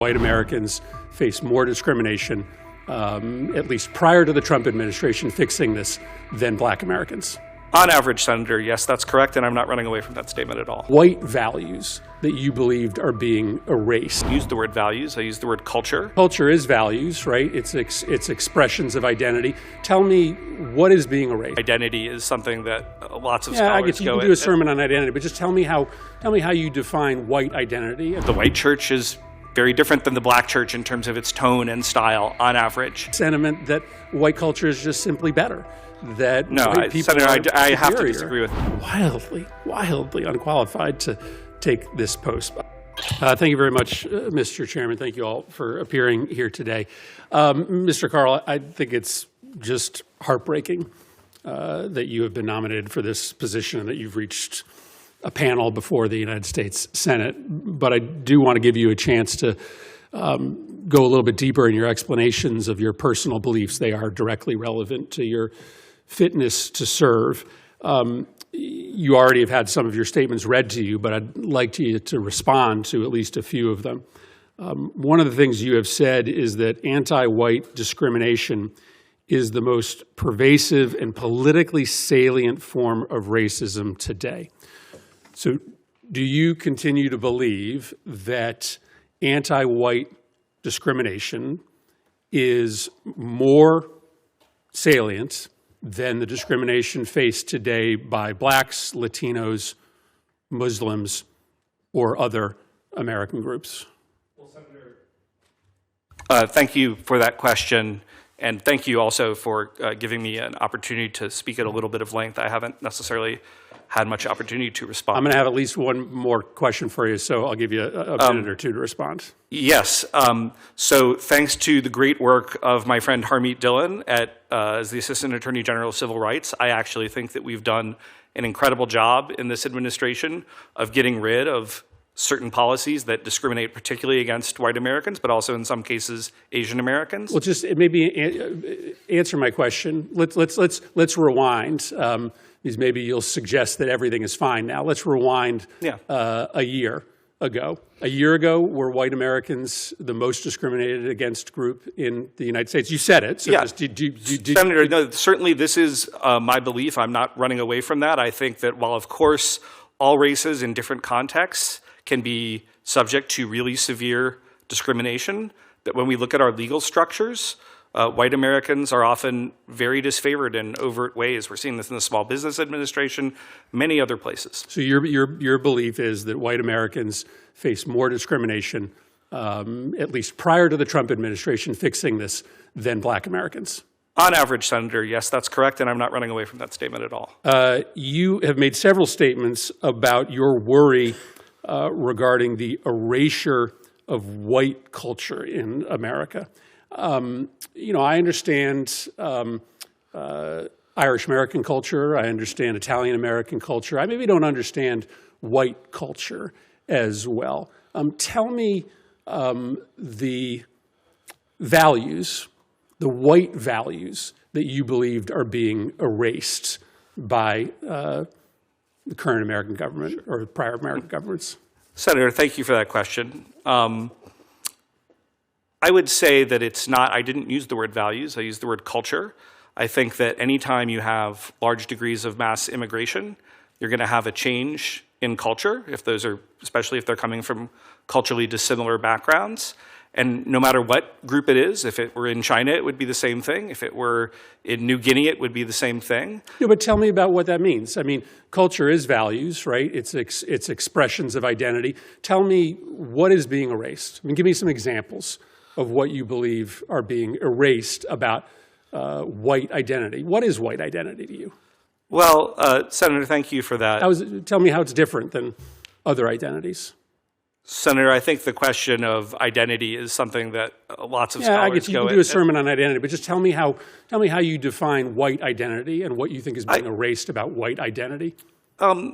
White Americans face more discrimination, at least prior to the Trump administration fixing this, than black Americans. On average, Senator, yes, that's correct, and I'm not running away from that statement at all. White values that you believed are being erased. I use the word values. I use the word culture. Culture is values, right? It's expressions of identity. Tell me what is being erased. Identity is something that lots of I scholars get you can do a sermon on identity, but just tell me how you define white identity. The white church is very different than the black church in terms of its tone and style on average. Sentiment that white culture is just simply better. That no, white people Senator, I have to superior. disagree with you. Wildly unqualified to take this post. Thank you very much, Mr. Chairman. Thank you all for appearing here today. Mr. Carl, I think it's just heartbreaking that you have been nominated for this position and that you've reached a panel before the United States Senate. But I do want to give you a chance to go a little bit deeper in your explanations of your personal beliefs. They are directly relevant to your fitness to serve. You already have had some of your statements read to you, but I'd like you to respond to at least a few of them. One of the things you have said is that anti-white discrimination is the most pervasive and politically salient form of racism today. So do you continue to believe that anti-white discrimination is more salient than the discrimination faced today by blacks, Latinos, Muslims, or other American groups? Well, Senator, thank you for that question, and thank you also for giving me an opportunity to speak at a little bit of length. I haven't necessarily had much opportunity to respond. I'm going to have at least one more question for you, so I'll give you a minute or two to respond. Yes. So thanks to the great work of my friend Harmeet Dillon as the Assistant Attorney General of Civil Rights, I actually think that we've done an incredible job in this administration of getting rid of certain policies that discriminate particularly against white Americans, but also in some cases Asian Americans. Well, just maybe answer my question. Let's rewind. Because maybe you'll suggest that everything is fine now. Let's rewind a year ago. A year ago, were white Americans the most discriminated against group in the United States? You said it. So yeah. Senator, no, certainly this is my belief. I'm not running away from that. I think that while, of course, all races in different contexts can be subject to really severe discrimination, that when we look at our legal structures, white Americans are often very disfavored in overt ways. We're seeing this in the Small Business Administration, many other places. So your belief is that white Americans face more discrimination, at least prior to the Trump administration fixing this, than black Americans? On average, Senator, yes, that's correct, and I'm not running away from that statement at all. You have made several statements about your worry regarding the erasure of white culture in America. I understand Irish American culture. I understand Italian American culture. I maybe don't understand white culture as well. Tell me the values, the white values that you believed are being erased by the current American government or prior American governments. Senator, thank you for that question. I would say that it's not, I didn't use the word values, I used the word culture. I think that anytime you have large degrees of mass immigration, you're going to have a change in culture, especially if they're coming from culturally dissimilar backgrounds. And no matter what group it is, if it were in China, it would be the same thing. If it were in New Guinea, it would be the same thing. Yeah, but tell me about what that means. I mean, culture is values, right? It's expressions of identity. Tell me what is being erased. I mean, give me some examples of what you believe are being erased about white identity. What is white identity to you? Well, Senator, thank you for that. Tell me how it's different than other identities. Senator, I think the question of identity is something that lots of scholars I get you can do a sermon on identity, but just tell me how you define white identity and what you think is being erased about white identity.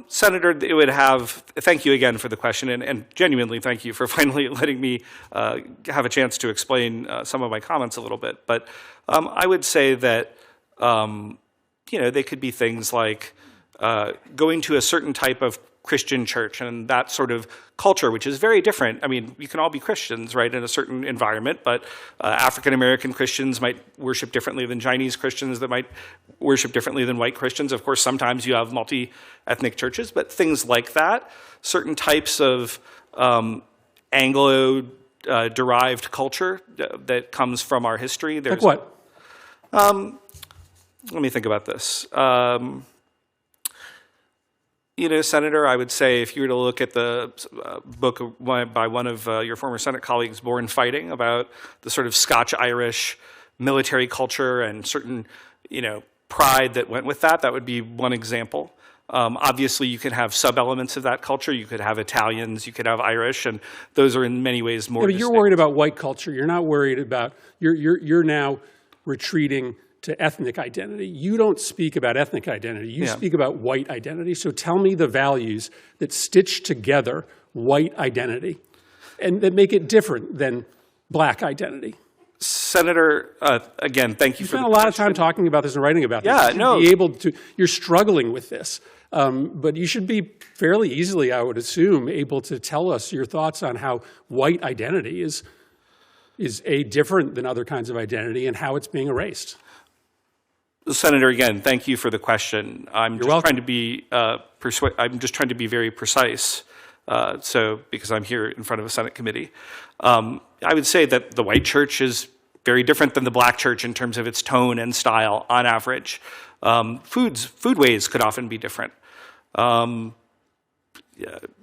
Senator, it would have, thank you again for the question, and genuinely thank you for finally letting me have a chance to explain some of my comments a little bit. But I would say that, they could be things like going to a certain type of Christian church and that sort of culture, which is very different. I mean, you can all be Christians, right, in a certain environment, but African-American Christians might worship differently than Chinese Christians that might worship differently than white Christians. Of course, sometimes you have multi-ethnic churches, but things like that, certain types of Anglo-derived culture that comes from our history. Like what? Let me think about this. Senator, I would say if you were to look at the book by one of your former Senate colleagues, Born Fighting, about the sort of Scotch-Irish military culture and certain, pride that went with that, that would be one example. Obviously, you could have sub-elements of that culture. You could have Italians, you could have Irish, and those are in many ways more distinct. You're worried about white culture. You're not worried about, you're now retreating to ethnic identity. You don't speak about ethnic identity. You speak about white identity. So tell me the values that stitch together white identity and that make it different than black identity. Senator, again, thank you for the question. You spent a lot of time talking about this and writing about this. Yeah, no. You're struggling with this. But you should be fairly easily, I would assume, able to tell us your thoughts on how white identity is different than other kinds of identity and how it's being erased. Senator, again, thank you for the question. I'm just trying to be very precise. Because I'm here in front of a Senate committee, I would say that the white church is very different than the black church in terms of its tone and style on average. Foodways could often be different. And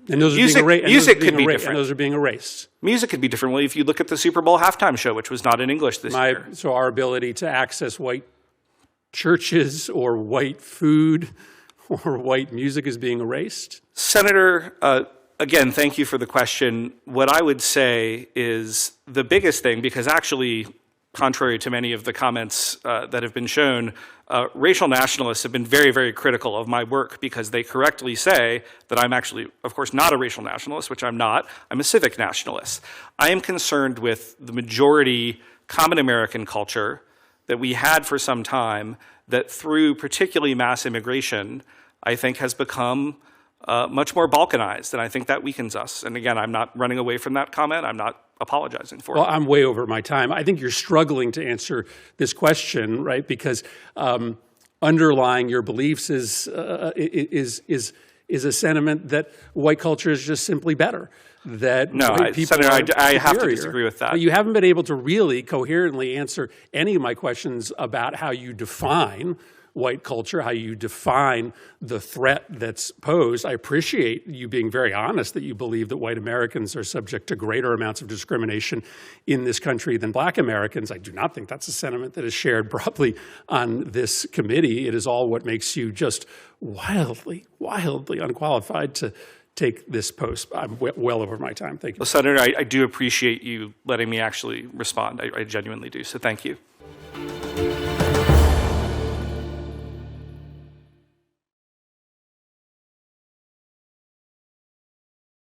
those are being erased. Music could be different. Well, if you look at the Super Bowl halftime show, which was not in English this year. So our ability to access white churches or white food or white music is being erased? Senator, again, thank you for the question. What I would say is the biggest thing, because actually, contrary to many of the comments that have been shown, racial nationalists have been very, very critical of my work because they correctly say that I'm actually, of course, not a racial nationalist, which I'm not. I'm a civic nationalist. I am concerned with the majority common American culture that we had for some time that through particularly mass immigration, I think has become much more balkanized, and I think that weakens us. And again, I'm not running away from that comment. I'm not apologizing for it. Well, I'm way over my time. I think you're struggling to answer this question, right? Because underlying your beliefs is a sentiment that white culture is just simply better. Senator, I have to disagree with that. But you haven't been able to really coherently answer any of my questions about how you define white culture, how you define the threat that's posed. I appreciate you being very honest that you believe that white Americans are subject to greater amounts of discrimination in this country than black Americans. I do not think that's a sentiment that is shared broadly on this committee. It is all what makes you just wildly, wildly unqualified to take this post. I'm well over my time. Thank you. Well, Senator, I do appreciate you letting me actually respond. I genuinely do. So thank you.